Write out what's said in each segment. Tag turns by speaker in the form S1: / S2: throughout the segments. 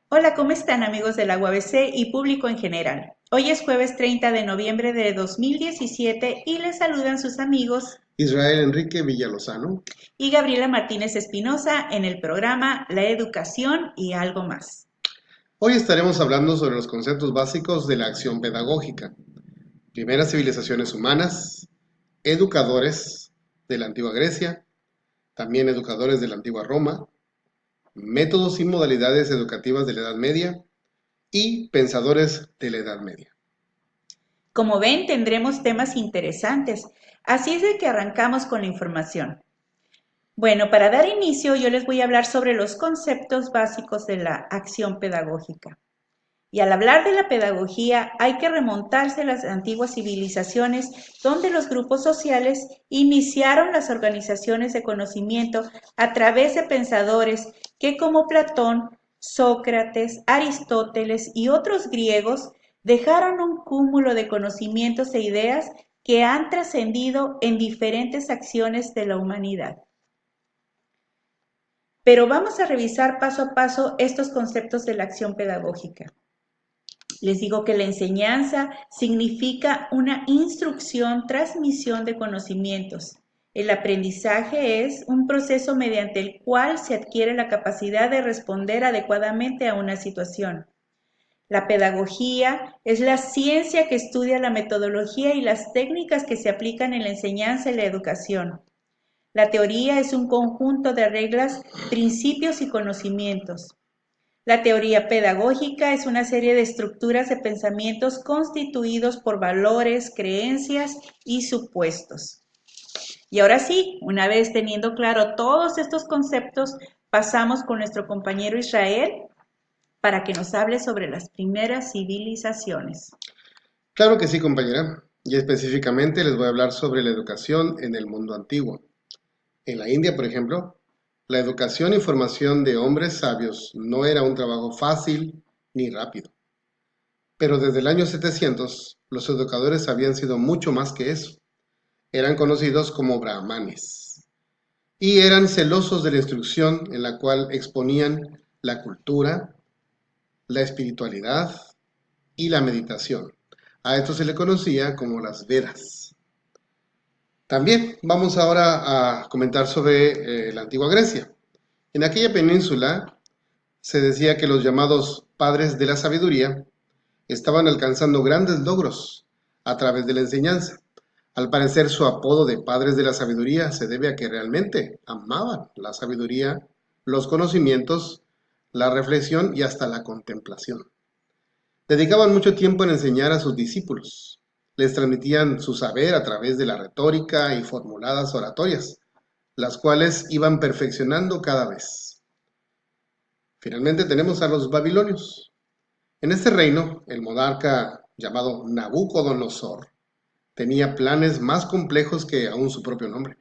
S1: Hola, ¿cómo están amigos de la UABC y público en general? Hoy es jueves 30 de noviembre de 2017 y les saludan sus amigos
S2: Israel Enrique Villalozano.
S1: y Gabriela Martínez Espinosa en el programa La Educación y algo más.
S2: Hoy estaremos hablando sobre los conceptos básicos de la acción pedagógica, primeras civilizaciones humanas, educadores de la antigua Grecia, también educadores de la antigua Roma, métodos y modalidades educativas de la Edad Media y pensadores de la Edad Media.
S1: Como ven, tendremos temas interesantes, así es de que arrancamos con la información. Bueno, para dar inicio yo les voy a hablar sobre los conceptos básicos de la acción pedagógica. Y al hablar de la pedagogía hay que remontarse a las antiguas civilizaciones donde los grupos sociales iniciaron las organizaciones de conocimiento a través de pensadores que como Platón, Sócrates, Aristóteles y otros griegos dejaron un cúmulo de conocimientos e ideas que han trascendido en diferentes acciones de la humanidad. Pero vamos a revisar paso a paso estos conceptos de la acción pedagógica. Les digo que la enseñanza significa una instrucción, transmisión de conocimientos. El aprendizaje es un proceso mediante el cual se adquiere la capacidad de responder adecuadamente a una situación. La pedagogía es la ciencia que estudia la metodología y las técnicas que se aplican en la enseñanza y la educación. La teoría es un conjunto de reglas, principios y conocimientos. La teoría pedagógica es una serie de estructuras de pensamientos constituidos por valores, creencias y supuestos. Y ahora sí, una vez teniendo claro todos estos conceptos, pasamos con nuestro compañero Israel para que nos hable sobre las primeras civilizaciones.
S2: Claro que sí, compañera, y específicamente les voy a hablar sobre la educación en el mundo antiguo. En la India, por ejemplo, la educación y formación de hombres sabios no era un trabajo fácil ni rápido. Pero desde el año 700, los educadores habían sido mucho más que eso. Eran conocidos como brahmanes y eran celosos de la instrucción en la cual exponían la cultura, la espiritualidad y la meditación. A esto se le conocía como las Vedas. También vamos ahora a comentar sobre la antigua Grecia. En aquella península se decía que los llamados padres de la sabiduría estaban alcanzando grandes logros a través de la enseñanza. Al parecer su apodo de padres de la sabiduría se debe a que realmente amaban la sabiduría, los conocimientos, la reflexión y hasta la contemplación. Dedicaban mucho tiempo en enseñar a sus discípulos. Les transmitían su saber a través de la retórica y formuladas oratorias, las cuales iban perfeccionando cada vez. Finalmente tenemos a los babilonios. En este reino, el monarca llamado Nabucodonosor tenía planes más complejos que aún su propio nombre.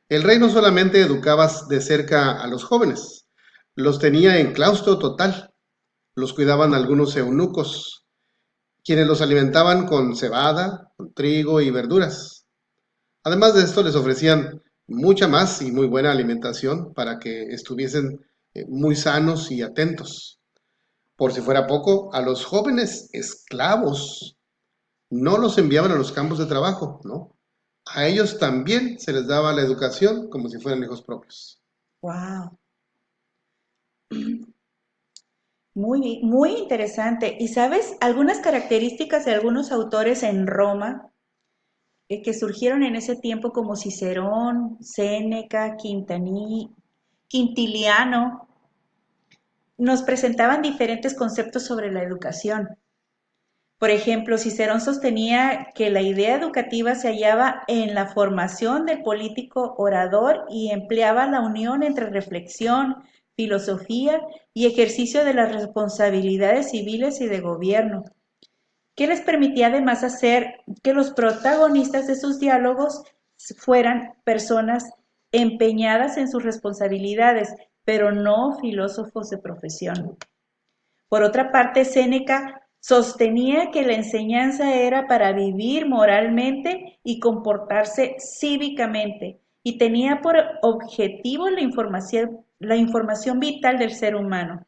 S2: El rey no solamente educaba de cerca a los jóvenes, los tenía en claustro total, los cuidaban algunos eunucos, quienes los alimentaban con cebada, con trigo y verduras. Además de esto, les ofrecían mucha más y muy buena alimentación para que estuviesen muy sanos y atentos. Por si fuera poco, a los jóvenes esclavos no los enviaban a los campos de trabajo, ¿no? A ellos también se les daba la educación como si fueran hijos propios.
S1: Wow, muy interesante. ¿Y sabes algunas características de algunos autores en Roma que surgieron en ese tiempo como Cicerón, Séneca, Quintiliano, nos presentaban diferentes conceptos sobre la educación? Por ejemplo, Cicerón sostenía que la idea educativa se hallaba en la formación del político orador y empleaba la unión entre reflexión, filosofía y ejercicio de las responsabilidades civiles y de gobierno, que les permitía además hacer que los protagonistas de sus diálogos fueran personas empeñadas en sus responsabilidades, pero no filósofos de profesión. Por otra parte, Séneca sostenía que la enseñanza era para vivir moralmente y comportarse cívicamente, y tenía por objetivo la información vital del ser humano.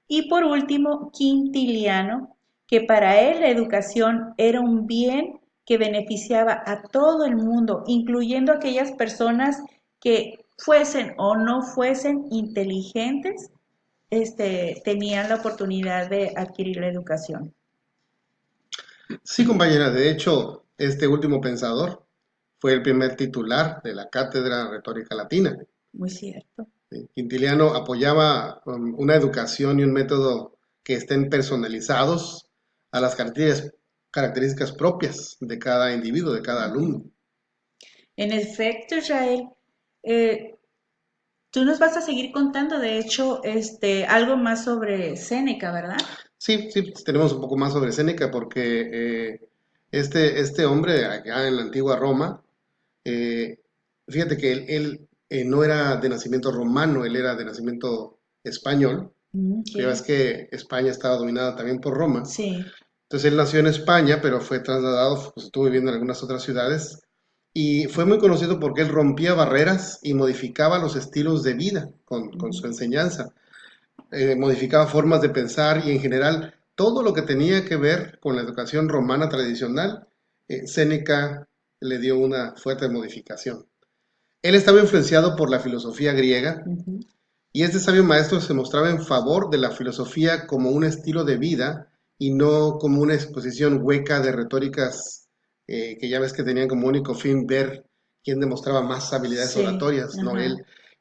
S1: Y por último, Quintiliano, que para él la educación era un bien que beneficiaba a todo el mundo, incluyendo aquellas personas que fuesen o no fuesen inteligentes, tenían la oportunidad de adquirir la educación.
S2: Sí, compañera, de hecho, este último pensador fue el primer titular de la Cátedra Retórica Latina.
S1: Muy cierto.
S2: ¿Sí? Quintiliano apoyaba una educación y un método que estén personalizados a las características propias de cada individuo, de cada alumno.
S1: En efecto, Israel, eh, tú nos vas a seguir contando, de hecho, algo más sobre Séneca, ¿verdad?
S2: Sí, sí, tenemos un poco más sobre Séneca porque este hombre allá en la antigua Roma, eh, fíjate que él no era de nacimiento romano, él era de nacimiento español. Ya ves
S1: Ok.
S2: que España estaba dominada también por Roma.
S1: Sí.
S2: Entonces él nació en España, pero fue trasladado, pues estuvo viviendo en algunas otras ciudades y fue muy conocido porque él rompía barreras y modificaba los estilos de vida con su enseñanza. Modificaba formas de pensar y en general todo lo que tenía que ver con la educación romana tradicional, Séneca le dio una fuerte modificación. Él estaba influenciado por la filosofía griega
S1: Ujú.
S2: y este sabio maestro se mostraba en favor de la filosofía como un estilo de vida y no como una exposición hueca de retóricas que ya ves que tenían como único fin ver quién demostraba más habilidades
S1: Sí,
S2: oratorias, ¿no?
S1: ajá,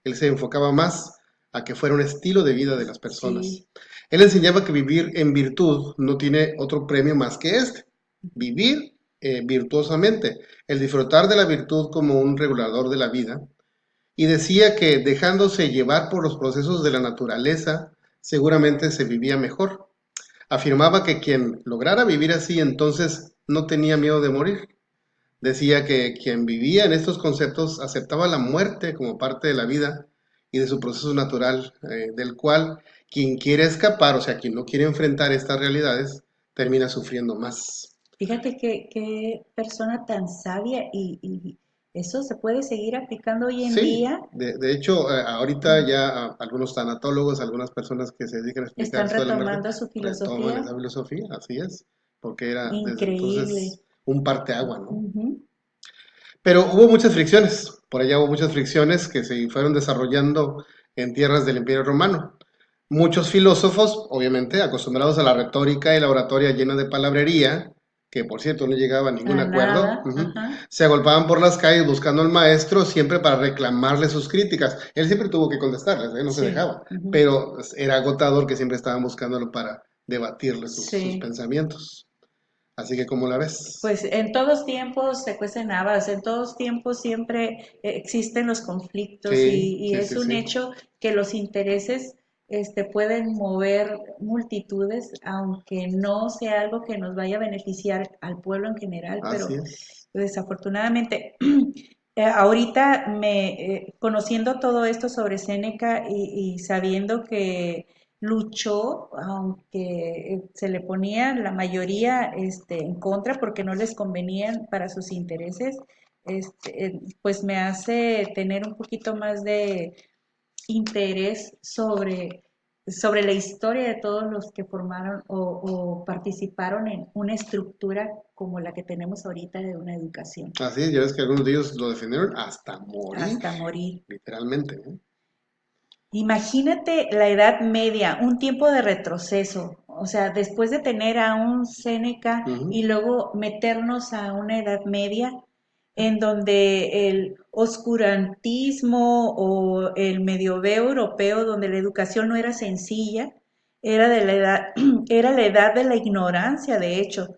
S2: Él se enfocaba más a que fuera un estilo de vida de las personas.
S1: sí.
S2: Él enseñaba que vivir en virtud no tiene otro premio más que este, vivir virtuosamente, el disfrutar de la virtud como un regulador de la vida y decía que dejándose llevar por los procesos de la naturaleza, seguramente se vivía mejor. Afirmaba que quien lograra vivir así entonces no tenía miedo de morir. Decía que quien vivía en estos conceptos aceptaba la muerte como parte de la vida y de su proceso natural, del cual quien quiere escapar, o sea, quien no quiere enfrentar estas realidades, termina sufriendo más.
S1: Fíjate qué persona tan sabia y eso se puede seguir aplicando hoy en
S2: Sí,
S1: día.
S2: de hecho, ahorita ya algunos tanatólogos, algunas personas que se dedican a explicar
S1: Están
S2: esto de la muerte,
S1: retomando su
S2: retoman
S1: filosofía.
S2: esa filosofía, así es, porque era desde
S1: Increíble.
S2: entonces un parteagua, ¿no?
S1: Ujú.
S2: Pero hubo muchas fricciones, por allá hubo muchas fricciones que se fueron desarrollando en tierras del Imperio Romano. Muchos filósofos, obviamente, acostumbrados a la retórica y la oratoria llena de palabrería, que por cierto no llegaba a ningún
S1: A
S2: acuerdo,
S1: nada, ajá.
S2: se agolpaban por las calles buscando al maestro siempre para reclamarle sus críticas. Él siempre tuvo que contestarles, no se
S1: Sí,
S2: dejaba,
S1: ujú.
S2: pero era agotador que siempre estaban buscándolo para debatirle sus
S1: Sí.
S2: pensamientos. Así que, ¿cómo la ves?
S1: Pues en todos tiempos se cuecen habas, en todos tiempos siempre existen los conflictos
S2: Sí,
S1: y
S2: sí,
S1: es
S2: sí,
S1: un
S2: sí.
S1: hecho que los intereses pueden mover multitudes, aunque no sea algo que nos vaya a beneficiar al pueblo en general,
S2: Así
S1: pero
S2: es.
S1: desafortunadamente ahorita conociendo todo esto sobre Séneca y sabiendo que luchó, aunque se le ponía la mayoría en contra porque no les convenían para sus intereses, pues me hace tener un poquito más de interés sobre la historia de todos los que formaron o participaron en una estructura como la que tenemos ahorita de una educación,
S2: Así es, ya ves que algunos de ellos lo defendieron hasta morir,
S1: hasta morir.
S2: literalmente, ¿no?
S1: Imagínate la Edad Media, un tiempo de retroceso, o sea, después de tener a un Séneca
S2: Ujú.
S1: y luego meternos a una Edad Media en donde el oscurantismo o el medioveo europeo, donde la educación no era sencilla, era de la edad, era la edad de la ignorancia, de hecho.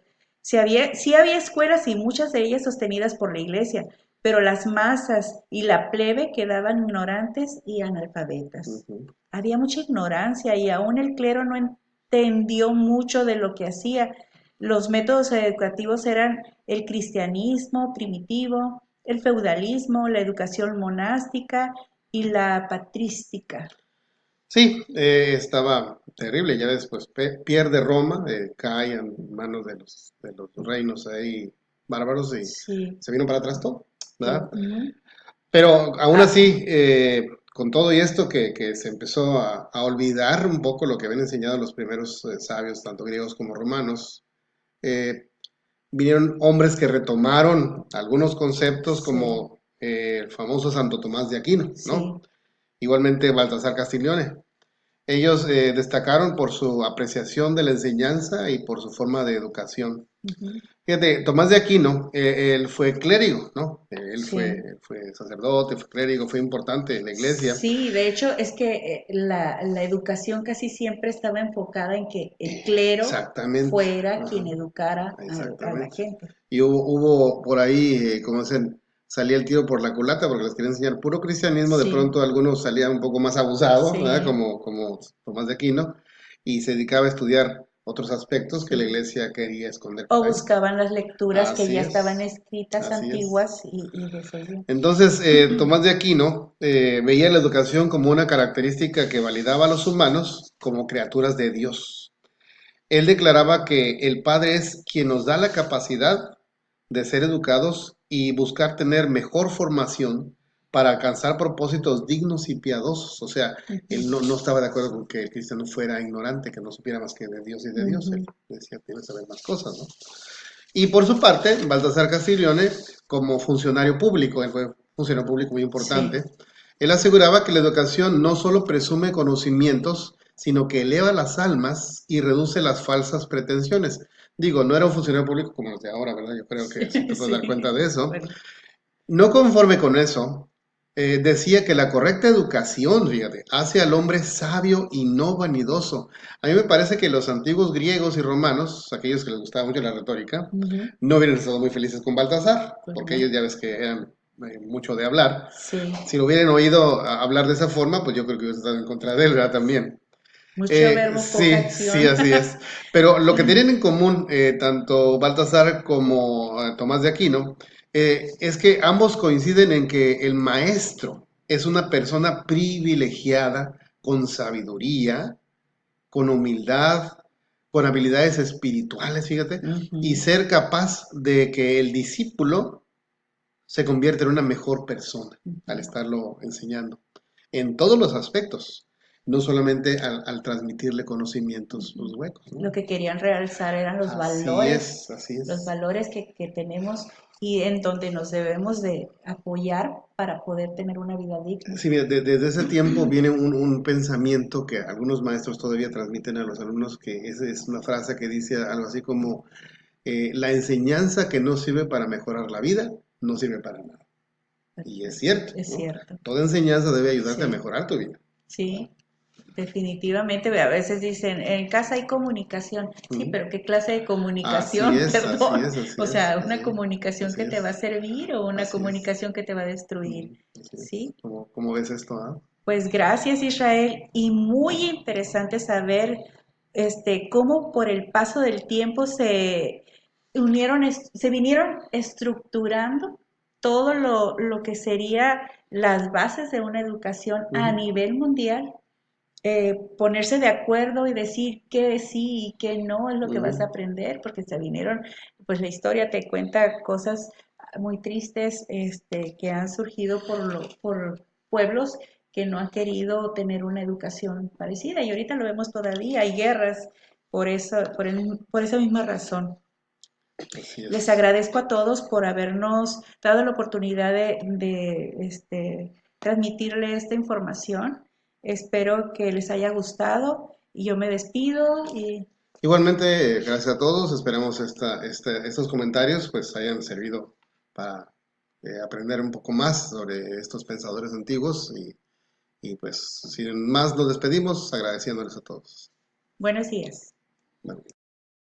S1: Sí había escuelas y muchas de ellas sostenidas por la iglesia, pero las masas y la plebe quedaban ignorantes y analfabetas.
S2: Ujú.
S1: Había mucha ignorancia y aún el clero no entendió mucho de lo que hacía. Los métodos educativos eran el cristianismo primitivo, el feudalismo, la educación monástica y la patrística.
S2: Sí, estaba terrible, ya después pierde Roma, cae en manos de los reinos ahí bárbaros y
S1: Sí,
S2: se vino para atrás todo, ¿verdad?
S1: todo. Ujú.
S2: Pero aún
S1: Ah,
S2: así, con todo y esto que se empezó a olvidar un poco lo que habían enseñado los primeros sabios, tanto griegos como romanos, eh, vinieron hombres que retomaron algunos conceptos
S1: Sí,
S2: como el famoso Santo Tomás de Aquino, ¿no?
S1: sí.
S2: Igualmente Baltasar Castiglione. Ellos destacaron por su apreciación de la enseñanza y por su forma de educación.
S1: Ujú.
S2: Fíjate, Tomás de Aquino, él fue clérigo, ¿no? Él
S1: Sí.
S2: fue sacerdote, fue clérigo, fue importante en la iglesia.
S1: Sí, de hecho es que la educación casi siempre estaba enfocada en que el clero
S2: Exactamente,
S1: fuera quien
S2: ajá,
S1: educara a la
S2: exactamente.
S1: gente.
S2: Y hubo por ahí, como dicen, salía el tiro por la culata porque les quería enseñar puro cristianismo, de
S1: Sí,
S2: pronto algunos salían un poco más abusados, ¿verdad?
S1: sí,
S2: Como Tomás de Aquino, y se dedicaba a estudiar otros aspectos que la
S1: sí.
S2: iglesia quería esconder
S1: O
S2: por ahí.
S1: buscaban las lecturas que
S2: Así
S1: ya estaban
S2: es,
S1: escritas
S2: así es.
S1: antiguas y de seguir.
S2: Entonces, Tomás de Aquino veía la educación como una característica que validaba a los humanos como criaturas de Dios. Él declaraba que el Padre es quien nos da la capacidad de ser educados y buscar tener mejor formación para alcanzar propósitos dignos y piadosos. O sea, él
S1: Ujú,
S2: no estaba de acuerdo con que el cristiano fuera ignorante, que no supiera más que de Dios y de Dios. Él
S1: ujú.
S2: decía, tiene que saber más cosas, ¿no? Y por su parte, Baltasar Castiglione, como funcionario público, él fue funcionario público muy
S1: Sí,
S2: importante, él aseguraba que la educación no solo presume conocimientos, sino que eleva las almas y reduce las falsas pretensiones. Digo, no era un funcionario público como los de ahora, ¿verdad? Yo creo que sí
S1: sí,
S2: te puedes dar
S1: sí.
S2: cuenta de eso.
S1: Bueno,
S2: No conforme con eso, decía que la correcta educación, fíjate, hace al hombre sabio y no vanidoso. A mí me parece que los antiguos griegos y romanos, aquellos que les gustaba mucho la retórica,
S1: ujú,
S2: no hubieran estado muy felices con Baltasar,
S1: pues
S2: porque ellos
S1: no.
S2: ya ves que eran mucho de hablar.
S1: Sí,
S2: Si lo hubieran oído hablar de esa forma, pues yo creo que hubiera estado en contra de él, ¿verdad? También.
S1: mucho verbo, poca
S2: Sí, sí,
S1: acción.
S2: así es. Pero lo que tienen en común tanto Baltasar como Tomás de Aquino es que ambos coinciden en que el maestro es una persona privilegiada con sabiduría, con humildad, con habilidades espirituales, fíjate, y
S1: Ujú.
S2: ser capaz de que el discípulo se convierta en una mejor persona al
S1: Ujú.
S2: estarlo enseñando, en todos los aspectos, no solamente al transmitirle conocimientos
S1: Ujú.
S2: pues, huecos,
S1: Lo
S2: ¿no?
S1: que querían realzar eran
S2: Así es, así
S1: los
S2: es.
S1: valores que tenemos y en donde nos debemos de apoyar para poder tener una vida digna.
S2: Sí, mira, desde ese tiempo viene un pensamiento que algunos maestros todavía transmiten a los alumnos, que es una frase que dice algo así como, la enseñanza que no sirve para mejorar la vida, no sirve para nada. Y es
S1: Perfecto,
S2: cierto,
S1: es
S2: ¿no?
S1: cierto.
S2: Toda enseñanza debe ayudarte a
S1: Sí,
S2: mejorar tu vida.
S1: sí, definitivamente. A veces dicen, en casa hay comunicación. Sí,
S2: Ujú.
S1: pero ¿qué clase de
S2: Así
S1: comunicación?
S2: es, así
S1: Perdón.
S2: es, así
S1: O
S2: es,
S1: sea,
S2: así
S1: una
S2: es,
S1: comunicación
S2: así
S1: que te va a
S2: es,
S1: servir o una
S2: así es.
S1: comunicación que te va a destruir.
S2: Así es.
S1: ¿Sí?
S2: ¿Cómo ves esto, ah?
S1: Pues gracias, Israel, y muy interesante saber cómo por el paso del tiempo se vinieron estructurando todo lo que sería las bases de una educación a
S2: Ujú,
S1: nivel mundial, ponerse de acuerdo y decir qué sí y qué no es lo que vas a
S2: ujú.
S1: aprender, porque se vinieron, pues la historia te cuenta cosas muy tristes que han surgido por pueblos que no han querido tener una educación parecida y ahorita lo vemos todavía, hay guerras por esa misma razón.
S2: Así
S1: Les
S2: es.
S1: agradezco a todos por habernos dado la oportunidad de transmitirle esta información. Espero que les haya gustado y yo me despido y
S2: Igualmente, gracias a todos. Esperamos estos comentarios pues hayan servido para aprender un poco más sobre estos pensadores antiguos y pues sin más nos despedimos agradeciéndoles a todos.
S1: buenos días.
S2: Bueno.